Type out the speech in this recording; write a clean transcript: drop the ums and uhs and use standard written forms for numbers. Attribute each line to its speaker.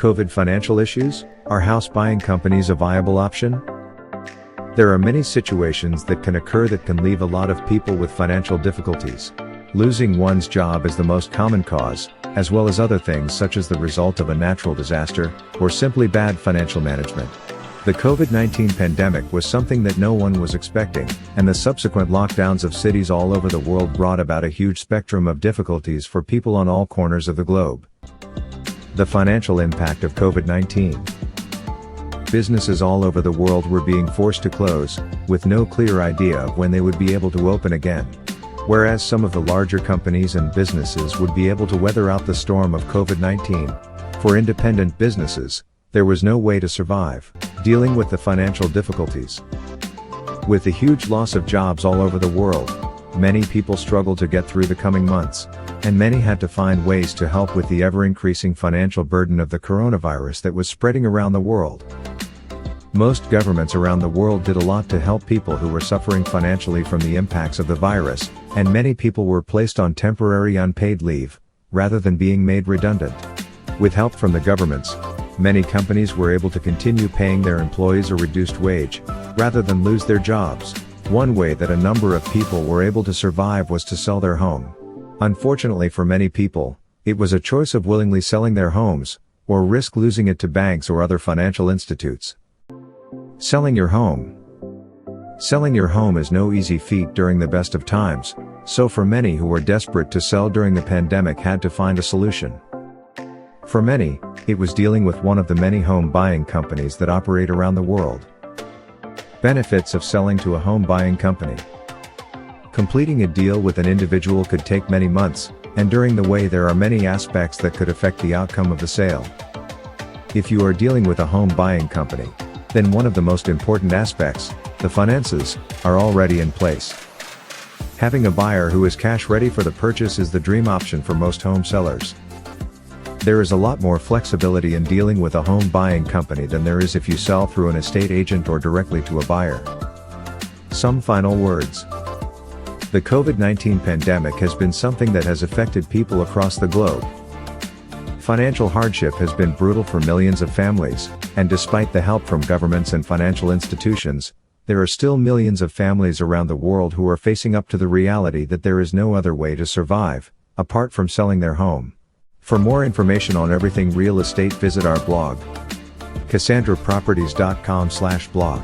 Speaker 1: COVID financial issues? Are house buying companies a viable option? There are many situations that can occur that can leave a lot of people with financial difficulties. Losing one's job is the most common cause, as well as other things such as the result of a natural disaster, or simply bad financial management. The COVID-19 pandemic was something that no one was expecting, and the subsequent lockdowns of cities all over the world brought about a huge spectrum of difficulties for people on all corners of the globe. The financial impact of COVID-19. Businesses all over the world were being forced to close, with no clear idea of when they would be able to open again. Whereas some of the larger companies and businesses would be able to weather out the storm of COVID-19, for independent businesses, there was no way to survive, dealing with the financial difficulties. With the huge loss of jobs all over the world, many people struggled to get through the coming months, and many had to find ways to help with the ever-increasing financial burden of the coronavirus that was spreading around the world. Most governments around the world did a lot to help people who were suffering financially from the impacts of the virus, and many people were placed on temporary unpaid leave, rather than being made redundant. With help from the governments, many companies were able to continue paying their employees a reduced wage, rather than lose their jobs. One way that a number of people were able to survive was to sell their home. Unfortunately for many people, it was a choice of willingly selling their homes, or risk losing it to banks or other financial institutes. Selling your home. Selling your home is no easy feat during the best of times, so for many who were desperate to sell during the pandemic had to find a solution. For many, it was dealing with one of the many home buying companies that operate around the world. Benefits of selling to a home buying company. Completing a deal with an individual could take many months, and during the way there are many aspects that could affect the outcome of the sale. If you are dealing with a home buying company, then one of the most important aspects, the finances, are already in place. Having a buyer who is cash ready for the purchase is the dream option for most home sellers. There is a lot more flexibility in dealing with a home buying company than there is if you sell through an estate agent or directly to a buyer. Some final words. The COVID-19 pandemic has been something that has affected people across the globe. Financial hardship has been brutal for millions of families, and despite the help from governments and financial institutions, there are still millions of families around the world who are facing up to the reality that there is no other way to survive, apart from selling their home. For more information on everything real estate, visit our blog, CasandraProperties.com/blog.